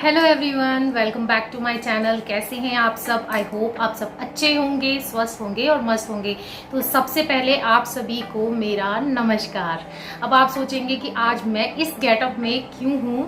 Hello everyone, welcome back to my channel. कैसे हैं आप सब? आई होप आप सब अच्छे होंगे, स्वस्थ होंगे और मस्त होंगे। तो सबसे पहले आप सभी को मेरा नमस्कार। अब आप सोचेंगे कि आज मैं इस गेटअप में क्यों हूँ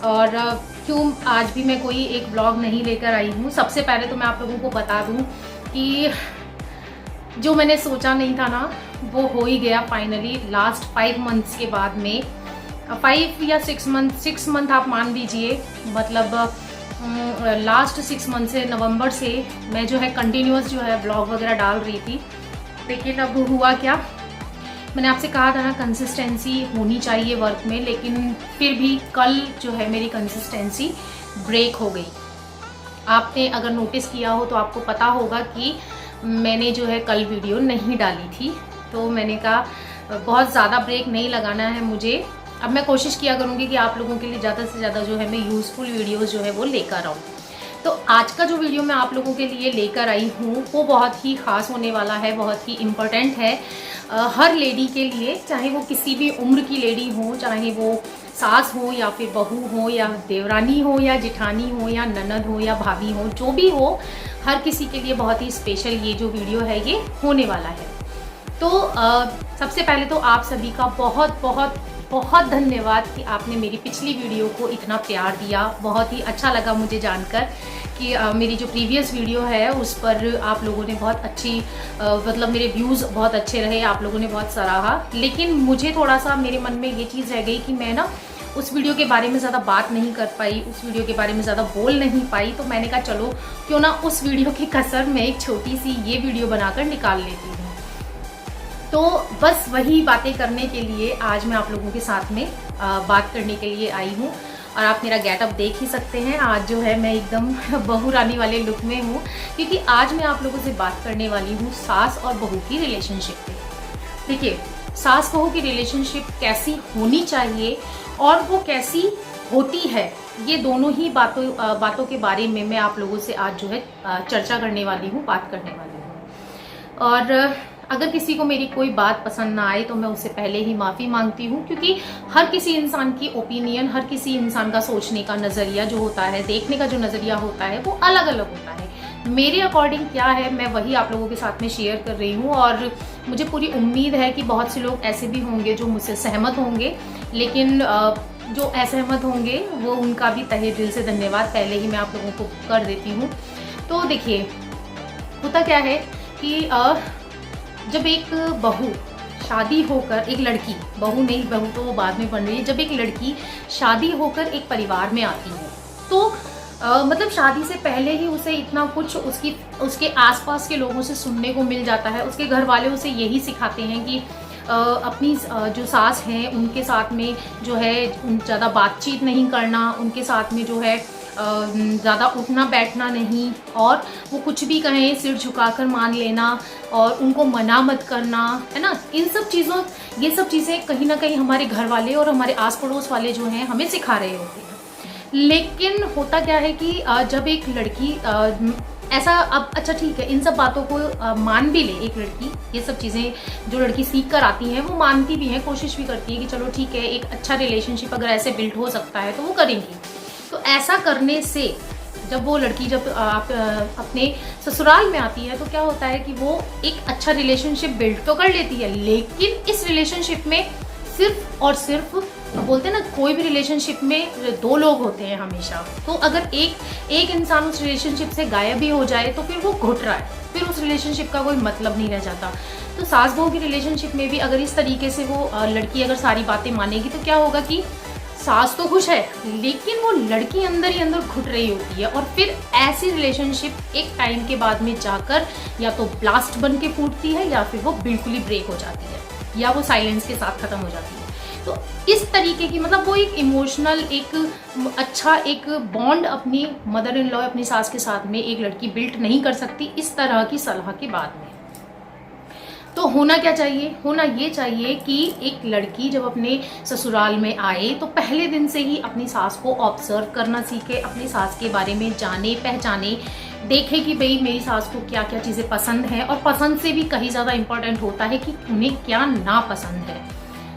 और क्यों आज भी मैं कोई एक व्लॉग नहीं लेकर आई हूँ। सबसे पहले तो मैं आप लोगों को बता दूँ कि जो मैंने सोचा नहीं था ना, वो हो ही गया फाइनली। लास्ट 5 मंथ्स के बाद में 5 या 6 मंथ आप मान लीजिए, मतलब लास्ट 6 मंथ से नवंबर से मैं जो है कंटिन्यूअस जो है ब्लॉग वगैरह डाल रही थी। लेकिन अब हुआ क्या, मैंने आपसे कहा था ना कंसिस्टेंसी होनी चाहिए वर्क में, लेकिन फिर भी कल जो है मेरी कंसिस्टेंसी ब्रेक हो गई। आपने अगर नोटिस किया हो तो आपको पता होगा कि मैंने जो है कल वीडियो नहीं डाली थी। तो मैंने कहा बहुत ज़्यादा ब्रेक नहीं लगाना है मुझे। अब मैं कोशिश किया करूँगी कि आप लोगों के लिए ज़्यादा से ज़्यादा जो है मैं यूज़फुल वीडियोस जो है वो लेकर आऊँ। तो आज का जो वीडियो मैं आप लोगों के लिए लेकर आई हूँ वो बहुत ही ख़ास होने वाला है, बहुत ही इम्पोर्टेंट है हर लेडी के लिए, चाहे वो किसी भी उम्र की लेडी हो, चाहे वो सास हो या फिर बहू हो या देवरानी हो या जिठानी हो या ननद हो या भाभी हो, जो भी हो, हर किसी के लिए बहुत ही स्पेशल ये जो वीडियो है ये होने वाला है। तो सबसे पहले तो आप सभी का बहुत बहुत बहुत धन्यवाद कि आपने मेरी पिछली वीडियो को इतना प्यार दिया। बहुत ही अच्छा लगा मुझे जानकर कि मेरी जो प्रीवियस वीडियो है उस पर आप लोगों ने बहुत अच्छी मतलब मेरे व्यूज़ बहुत अच्छे रहे, आप लोगों ने बहुत सराहा। लेकिन मुझे थोड़ा सा मेरे मन में ये चीज़ रह गई कि मैं ना उस वीडियो के बारे में ज़्यादा बात नहीं कर पाई, उस वीडियो के बारे में ज़्यादा बोल नहीं पाई। तो मैंने कहा चलो क्यों ना उस वीडियो की कसर में एक छोटी सी ये वीडियो बनाकर निकाल लेती हूँ। तो बस वही बातें करने के लिए आज मैं आप लोगों के साथ में बात करने के लिए आई हूँ। और आप मेरा गेटअप देख ही सकते हैं, आज जो है मैं एकदम बहू रानी वाले लुक में हूँ, क्योंकि आज मैं आप लोगों से बात करने वाली हूँ सास और बहू की रिलेशनशिप पे। देखिए, सास बहू की रिलेशनशिप कैसी होनी चाहिए और वो कैसी होती है, ये दोनों ही बातों के बारे में मैं आप लोगों से आज जो है चर्चा करने वाली हूँ, बात करने वाली हूँ। और अगर किसी को मेरी कोई बात पसंद ना आए तो मैं उससे पहले ही माफ़ी मांगती हूँ, क्योंकि हर किसी इंसान की ओपिनियन, हर किसी इंसान का सोचने का नज़रिया जो होता है, देखने का जो नज़रिया होता है, वो अलग अलग होता है। मेरे अकॉर्डिंग क्या है मैं वही आप लोगों के साथ में शेयर कर रही हूँ। और मुझे पूरी उम्मीद है कि बहुत से लोग ऐसे भी होंगे जो मुझसे सहमत होंगे, लेकिन जो असहमत होंगे वो उनका भी तहे दिल से धन्यवाद पहले ही मैं आप लोगों को कर देती हूँ। तो देखिए, होता क्या है कि जब एक बहू शादी होकर, एक लड़की, बहू नहीं, बहू तो वो बाद में बन रही है, जब एक लड़की शादी होकर एक परिवार में आती है तो मतलब शादी से पहले ही उसे इतना कुछ उसके आसपास के लोगों से सुनने को मिल जाता है। उसके घर वाले उसे यही सिखाते हैं कि अपनी जो सास हैं उनके साथ में जो है ज़्यादा बातचीत नहीं करना, उनके साथ में जो है ज़्यादा उठना बैठना नहीं, और वो कुछ भी कहें सिर झुकाकर मान लेना और उनको मना मत करना, है ना। ये सब चीज़ें कहीं ना कहीं हमारे घर वाले और हमारे आस पड़ोस वाले जो हैं हमें सिखा रहे होते हैं। लेकिन होता क्या है कि जब एक लड़की ऐसा, अब अच्छा ठीक है, इन सब बातों को मान भी ले एक लड़की, ये सब चीज़ें जो लड़की सीख कर आती हैं वो मानती भी हैं, कोशिश भी करती है कि चलो ठीक है, एक अच्छा रिलेशनशिप अगर ऐसे बिल्ड हो सकता है तो वो करेंगी। तो ऐसा करने से जब वो लड़की अपने ससुराल में आती है तो क्या होता है कि वो एक अच्छा रिलेशनशिप बिल्ड तो कर लेती है, लेकिन इस रिलेशनशिप में सिर्फ और सिर्फ, बोलते हैं ना, कोई भी रिलेशनशिप में 2 लोग होते हैं हमेशा। तो अगर एक इंसान उस रिलेशनशिप से गायब भी हो जाए तो फिर वो घुट रहा है, फिर उस रिलेशनशिप का कोई मतलब नहीं रह जाता। तो सास बहू की रिलेशनशिप में भी अगर इस तरीके से वो लड़की अगर सारी बातें मानेगी तो क्या होगा कि सास तो खुश है लेकिन वो लड़की अंदर ही अंदर घुट रही होती है, और फिर ऐसी रिलेशनशिप एक टाइम के बाद में जाकर या तो ब्लास्ट बन के फूटती है या फिर वो बिल्कुल ही ब्रेक हो जाती है या वो साइलेंस के साथ खत्म हो जाती है। तो इस तरीके की, मतलब वो एक इमोशनल, एक अच्छा एक बॉन्ड अपनी मदर इन लॉ, अपनी सास के साथ में एक लड़की बिल्ट नहीं कर सकती इस तरह की सलाह के बाद में। तो होना क्या चाहिए? होना ये चाहिए कि एक लड़की जब अपने ससुराल में आए तो पहले दिन से ही अपनी सास को ऑब्जर्व करना सीखे, अपनी सास के बारे में जाने पहचाने, देखे कि भाई मेरी सास को क्या क्या चीज़ें पसंद हैं, और पसंद से भी कहीं ज़्यादा इम्पोर्टेंट होता है कि उन्हें क्या ना पसंद है।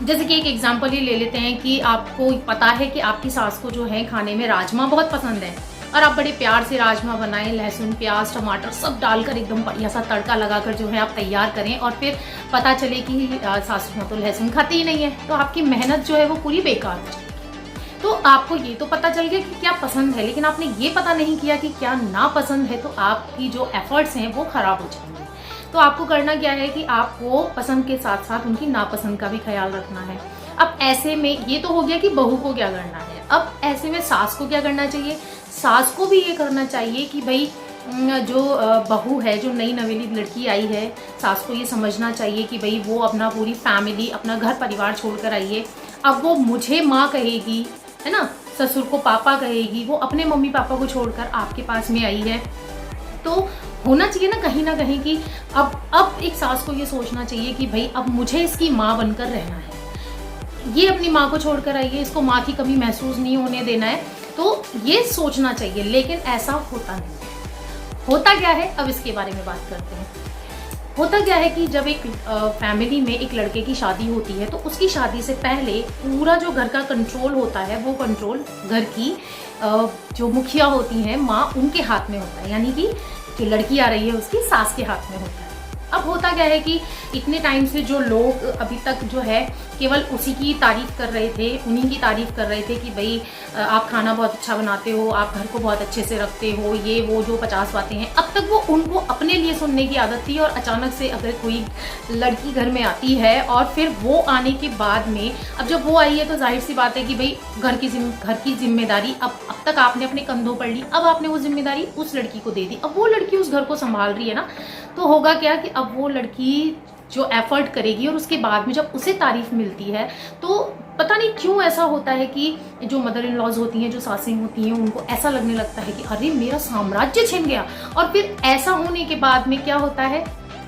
जैसे कि एक एग्जांपल ही ले लेते हैं कि आपको पता है कि आपकी सास को जो है खाने में राजमा बहुत पसंद है और आप बड़े प्यार से राजमा बनाएं, लहसुन प्याज टमाटर सब डालकर एकदम बढ़िया सा तड़का लगाकर जो है आप तैयार करें और फिर पता चले कि सासू माँ तो लहसुन खाती ही नहीं है, तो आपकी मेहनत जो है वो पूरी बेकार हो जाएगी। तो आपको ये तो पता चल गया कि क्या पसंद है, लेकिन आपने ये पता नहीं किया कि क्या ना पसंद है, तो आपकी जो एफर्ट्स हैं वो खराब हो जाएंगे। तो आपको करना क्या है कि आपको पसंद के साथ साथ उनकी नापसंद का भी ख्याल रखना है। अब ऐसे में ये तो हो गया कि बहू को क्या करना है, अब ऐसे में सास को क्या करना चाहिए। सास को भी ये करना चाहिए कि भाई जो बहू है, जो नई नवेली लड़की आई है, सास को ये समझना चाहिए कि भाई वो अपना पूरी फैमिली, अपना घर परिवार छोड़कर आई है। अब वो मुझे माँ कहेगी, है ना, ससुर को पापा कहेगी, वो अपने मम्मी पापा को छोड़कर आपके पास में आई है। तो होना चाहिए ना कहीं कि अब एक सास को ये सोचना चाहिए कि भाई अब मुझे इसकी माँ बनकर रहना है, ये अपनी माँ को छोड़कर आई है, इसको माँ की कमी महसूस नहीं होने देना है, तो ये सोचना चाहिए। लेकिन ऐसा होता नहीं है। होता क्या है, अब इसके बारे में बात करते हैं। होता क्या है कि जब एक फैमिली में एक लड़के की शादी होती है तो उसकी शादी से पहले पूरा जो घर का कंट्रोल होता है वो कंट्रोल घर की जो मुखिया होती हैं माँ, उनके हाथ में होता है, यानी कि जो लड़की आ रही है उसकी सास के हाथ में होता है। अब होता क्या है कि इतने टाइम से जो लोग अभी तक जो है केवल उसी की तारीफ कर रहे थे, उन्हीं की तारीफ कर रहे थे कि भाई आप खाना बहुत अच्छा बनाते हो, आप घर को बहुत अच्छे से रखते हो, ये वो जो 50 बातें हैं, अब तक वो उनको अपने लिए सुनने की आदत थी। और अचानक से अगर कोई लड़की घर में आती है और फिर वो आने के बाद में, अब जब वो आई है तो जाहिर सी बात है कि भाई घर की जिम्मेदारी अब तक आपने अपने कंधों पर ली, अब आपने वो जिम्मेदारी उस लड़की को दे दी। अब वो लड़की उस घर को संभाल रही है ना, तो होगा क्या कि अब वो लड़की जो एफर्ट करेगी और उसके बाद में जब उसे तारीफ मिलती है तो पता नहीं क्यों ऐसा होता है कि जो मदर इन लॉज होती हैं, जो सासें होती हैं, उनको ऐसा लगने लगता है कि अरे मेरा साम्राज्य छिन गया। और फिर ऐसा होने के बाद में क्या होता है,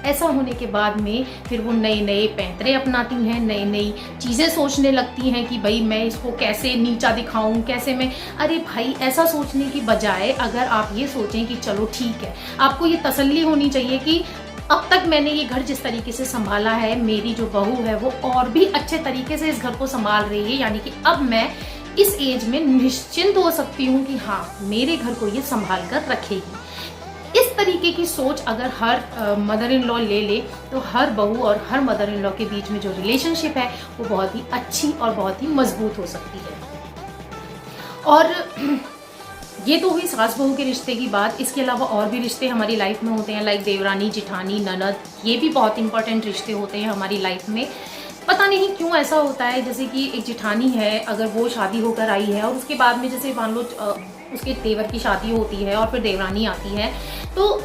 ऐसा होने के बाद में फिर वो नए नए पैंतरे अपनाती हैं, नई नई चीज़ें सोचने लगती हैं कि भाई मैं इसको कैसे नीचा दिखाऊं, कैसे मैं, अरे भाई ऐसा सोचने की बजाय अगर आप ये सोचें कि चलो ठीक है, आपको ये तसल्ली होनी चाहिए कि अब तक मैंने ये घर जिस तरीके से संभाला है, मेरी जो बहू है वो और भी अच्छे तरीके से इस घर को संभाल रही है, यानी कि अब मैं इस एज में निश्चिंत हो सकती हूँ कि हाँ मेरे घर को ये संभाल कर रखेगी। इस तरीके की सोच अगर हर मदर इन लॉ ले ले तो हर बहू और हर मदर इन लॉ के बीच में जो रिलेशनशिप है वो बहुत ही अच्छी और बहुत ही मजबूत हो सकती है। और ये तो हुई सास बहू के रिश्ते की बात। इसके अलावा और भी रिश्ते हमारी लाइफ में होते हैं, लाइक देवरानी जेठानी ननद, ये भी बहुत इंपॉर्टेंट रिश्ते होते हैं हमारी लाइफ में। पता नहीं क्यों ऐसा होता है, जैसे कि एक जेठानी है, अगर वो शादी होकर आई है और उसके बाद में जैसे मान लो उसके देवर की शादी होती है और फिर देवरानी आती है, तो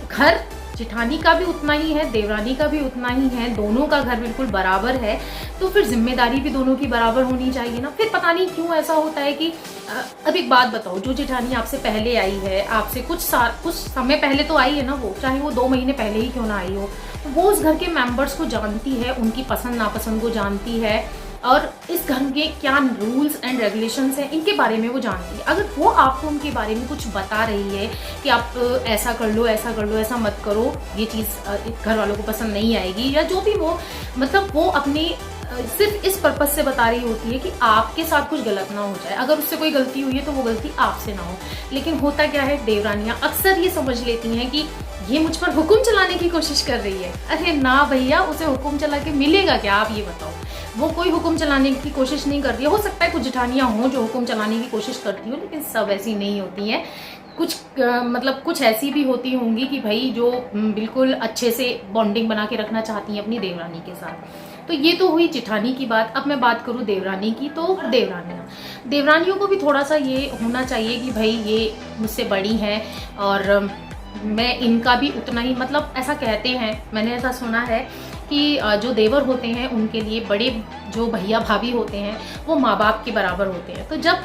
घर जेठानी का भी उतना ही है, देवरानी का भी उतना ही है, दोनों का घर बिल्कुल बराबर है, तो फिर जिम्मेदारी भी दोनों की बराबर होनी चाहिए ना। फिर पता नहीं क्यों ऐसा होता है कि अब एक बात बताओ, जो जेठानी आपसे पहले आई है, आपसे कुछ समय पहले तो आई है ना, वो चाहे वो 2 महीने पहले ही क्यों ना आई हो, वो उस घर के मेंबर्स को जानती है, उनकी पसंद नापसंद को जानती है और इस घर के क्या रूल्स एंड रेगुलेशंस हैं इनके बारे में वो जानती है। अगर वो आपको उनके बारे में कुछ बता रही है कि आप ऐसा कर लो, ऐसा कर लो, ऐसा मत करो, ये चीज़ घर वालों को पसंद नहीं आएगी, या जो भी वो मतलब वो अपनी सिर्फ इस पर्पज से बता रही होती है कि आपके साथ कुछ गलत ना हो जाए, अगर उससे कोई गलती हुई है तो वो गलती आपसे ना हो। लेकिन होता क्या है, देवरानियाँ अक्सर ये समझ लेती हैं कि ये मुझ पर हुक्म चलाने की कोशिश कर रही है। अरे ना भैया, उसे हुक्म चला के मिलेगा क्या, आप ये बताओ। वो कोई हुक्म चलाने की कोशिश नहीं कर रही है। हो सकता है कुछ जेठानियाँ हों जो हुक्म चलाने की कोशिश करती हो, लेकिन सब ऐसी नहीं होती हैं। कुछ ऐसी भी होती होंगी कि भाई जो बिल्कुल अच्छे से बॉन्डिंग बना के रखना चाहती हैं अपनी देवरानी के साथ। तो ये तो हुई जेठानी की बात। अब मैं बात करूँ देवरानी की, तो देवरानियों को भी थोड़ा सा ये होना चाहिए कि भाई ये मुझसे बड़ी हैं और मैं इनका भी उतना ही, मतलब ऐसा कहते हैं, मैंने ऐसा सुना है कि जो देवर होते हैं उनके लिए बड़े जो भैया भाभी होते हैं वो माँ बाप के बराबर होते हैं। तो जब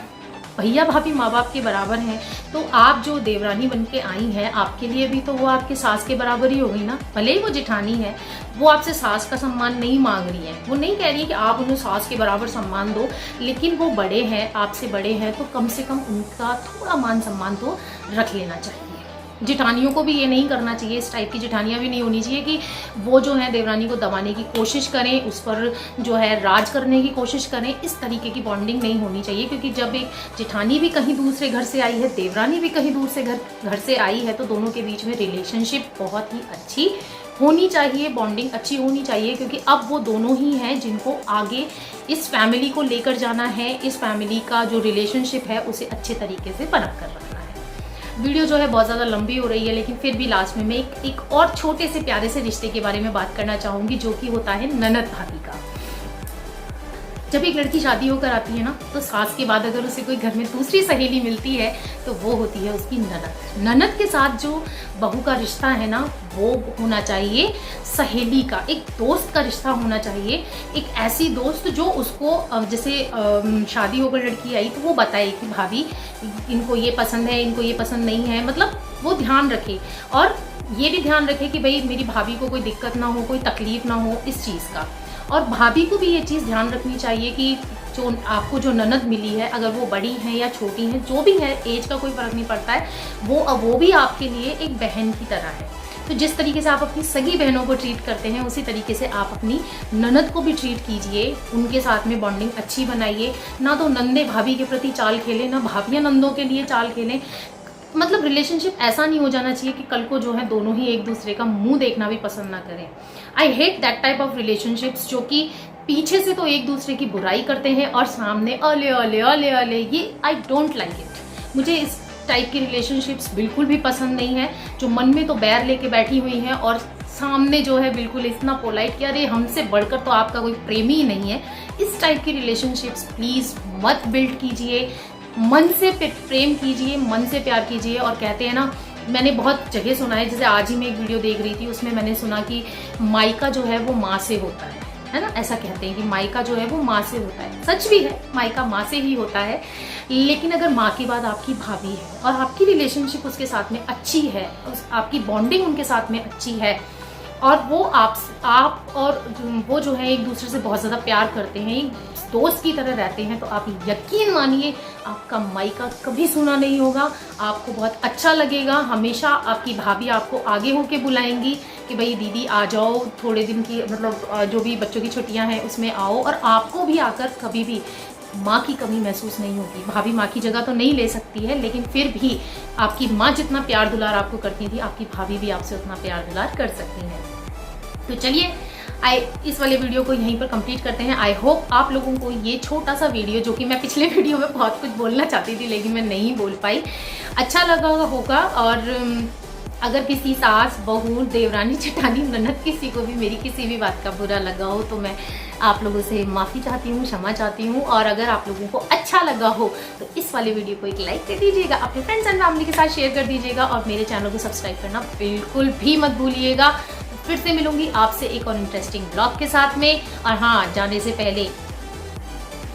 भैया भाभी माँ बाप के बराबर हैं तो आप जो देवरानी बन के आई हैं, आपके लिए भी तो वो आपके सास के बराबर ही होगी ना। भले ही वो जेठानी है, वो आपसे सास का सम्मान नहीं मांग रही है, वो नहीं कह रही है कि आप उन्हें सास के बराबर सम्मान दो, लेकिन वो बड़े हैं, आपसे बड़े हैं, तो कम से कम उनका थोड़ा मान सम्मान तो रख लेना चाहिए। जिठानियों को भी ये नहीं करना चाहिए, इस टाइप की जिठानियाँ भी नहीं होनी चाहिए कि वो जो है देवरानी को दबाने की कोशिश करें, उस पर जो है राज करने की कोशिश करें। इस तरीके की बॉन्डिंग नहीं होनी चाहिए, क्योंकि जब एक जिठानी भी कहीं दूर से घर से आई है, देवरानी भी कहीं दूर से घर से आई है, तो दोनों के बीच में रिलेशनशिप बहुत ही अच्छी होनी चाहिए, बॉन्डिंग अच्छी होनी चाहिए, क्योंकि अब वो दोनों ही हैं जिनको आगे इस फैमिली को लेकर जाना है, इस फैमिली का जो रिलेशनशिप है उसे अच्छे तरीके से बना कर रखना है। वीडियो जो है बहुत ज़्यादा लंबी हो रही है, लेकिन फिर भी लास्ट में मैं एक और छोटे से प्यारे से रिश्ते के बारे में बात करना चाहूँगी, जो कि होता है ननद भाभी का। जब एक लड़की शादी होकर आती है ना, तो सास के बाद अगर उसे कोई घर में दूसरी सहेली मिलती है तो वो होती है उसकी ननद। ननद के साथ जो बहू का रिश्ता है ना, वो होना चाहिए सहेली का, एक दोस्त का रिश्ता होना चाहिए। एक ऐसी दोस्त जो उसको जैसे शादी होकर लड़की आई तो वो बताए कि भाभी इनको ये पसंद है, इनको ये पसंद नहीं है, मतलब वो ध्यान रखे, और ये भी ध्यान रखे कि भाई मेरी भाभी को कोई दिक्कत ना हो, कोई तकलीफ ना हो इस चीज़ का। और भाभी को भी ये चीज़ ध्यान रखनी चाहिए कि जो आपको जो ननद मिली है, अगर वो बड़ी हैं या छोटी हैं, जो भी है, एज का कोई फ़र्क नहीं पड़ता है, वो भी आपके लिए एक बहन की तरह है। तो जिस तरीके से आप अपनी सगी बहनों को ट्रीट करते हैं, उसी तरीके से आप अपनी ननद को भी ट्रीट कीजिए, उनके साथ में बॉन्डिंग अच्छी बनाइए। ना तो नंदे भाभी के प्रति चाल खेलें, ना भाभियाँ नंदों के लिए चाल खेलें। मतलब रिलेशनशिप ऐसा नहीं हो जाना चाहिए कि कल को जो है दोनों ही एक दूसरे का मुंह देखना भी पसंद ना करें। I hate that type of relationships, जो कि पीछे से तो एक दूसरे की बुराई करते हैं और सामने अले अले अले अले, ये आई डोंट लाइक इट। मुझे इस टाइप की रिलेशनशिप्स बिल्कुल भी पसंद नहीं है, जो मन में तो बैर लेके बैठी हुई हैं और सामने जो है बिल्कुल इतना पोलाइट कि अरे हमसे बढ़कर तो आपका कोई प्रेमी ही नहीं है। इस टाइप की रिलेशनशिप्स प्लीज़ मत बिल्ड कीजिए। मन से प्रेम कीजिए, मन से प्यार कीजिए। और कहते हैं ना, मैंने बहुत जगह सुना है, जैसे आज ही मैं एक वीडियो देख रही थी, उसमें मैंने सुना कि मायका जो है वो माँ से होता है ना, ऐसा कहते हैं कि मायका जो है वो माँ से होता है। सच भी है, मायका माँ से ही होता है। लेकिन अगर माँ के बाद आपकी भाभी है और आपकी रिलेशनशिप उसके साथ में अच्छी है, आपकी बॉन्डिंग उनके साथ में अच्छी है, और वो आप और वो जो है एक दूसरे से बहुत ज़्यादा प्यार करते हैं, दोस्त की तरह रहते हैं, तो आप यकीन मानिए आपका मायका कभी सुना नहीं होगा। आपको बहुत अच्छा लगेगा। हमेशा आपकी भाभी आपको आगे होके बुलाएंगी कि भाई दीदी आ जाओ, थोड़े दिन की मतलब जो भी बच्चों की छुट्टियां हैं उसमें आओ, और आपको भी आकर कभी भी माँ की कमी महसूस नहीं होगी। भाभी माँ की जगह तो नहीं ले सकती है, लेकिन फिर भी आपकी माँ जितना प्यार दुलार आपको करती थी, आपकी भाभी भी आपसे उतना प्यार दुलार कर सकती हैं। तो चलिए इस वाले वीडियो को यहीं पर कंप्लीट करते हैं। आई होप आप लोगों को ये छोटा सा वीडियो, जो कि मैं पिछले वीडियो में बहुत कुछ बोलना चाहती थी लेकिन मैं नहीं बोल पाई, अच्छा लगा होगा। और अगर किसी सास, बहू, देवरानी, जेठानी, ननद, किसी को भी मेरी किसी भी बात का बुरा लगा हो तो मैं आप लोगों से माफ़ी चाहती हूँ, क्षमा चाहती हूँ। और अगर आप लोगों को अच्छा लगा हो तो इस वाले वीडियो को एक लाइक कर दीजिएगा, अपने फ्रेंड्स एंड फैमिली के साथ शेयर कर दीजिएगा, और मेरे चैनल को सब्सक्राइब करना बिल्कुल भी मत भूलिएगा। फिर से मिलूंगी आपसे एक और इंटरेस्टिंग ब्लॉग के साथ में। और हाँ, जाने से पहले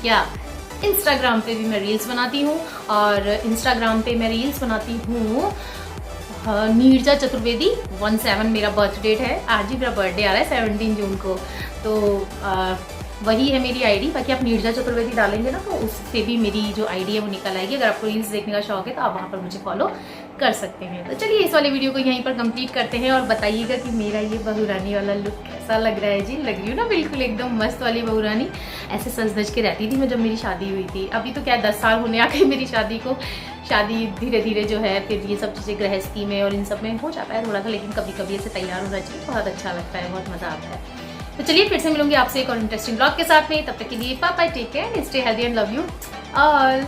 क्या इंस्टाग्राम पे भी मैं रील्स बनाती हूँ, और इंस्टाग्राम पे मैं रील्स बनाती हूँ नीरजा चतुर्वेदी 17 मेरा बर्थ डेट है। आज ही मेरा बर्थडे आ रहा है 17 जून को, तो वही है मेरी आईडी। बाकी आप नीरजा चतुर्वेदी डालेंगे ना तो उससे भी मेरी जो आईडी है वो निकल आएगी। अगर आपको रील्स देखने का शौक है तो आप वहाँ पर मुझे फॉलो कर सकते हैं। तो चलिए इस वाले वीडियो को यहीं पर कंप्लीट करते हैं, और बताइएगा कि मेरा ये बहुरानी वाला लुक कैसा लग रहा है। जी लग रही हूँ ना बिल्कुल एकदम मस्त वाली बहुरानी। ऐसे सज धज के रहती थी मैं जब मेरी शादी हुई थी। अभी तो क्या 10 साल होने आ गए मेरी शादी को। शादी धीरे धीरे जो है फिर ये सब चीज़ें गृहस्थी में और इन सब में हो जाता है थोड़ा सा, लेकिन कभी कभी ऐसे तैयार होना चाहिए, बहुत अच्छा लगता है, बहुत मज़ा आता है। तो चलिए फिर से मिलूंगी आपसे एक और इंटरेस्टिंग ब्लॉग के साथ में। तब तक के लिए bye bye, take care, stay healthy and love you all.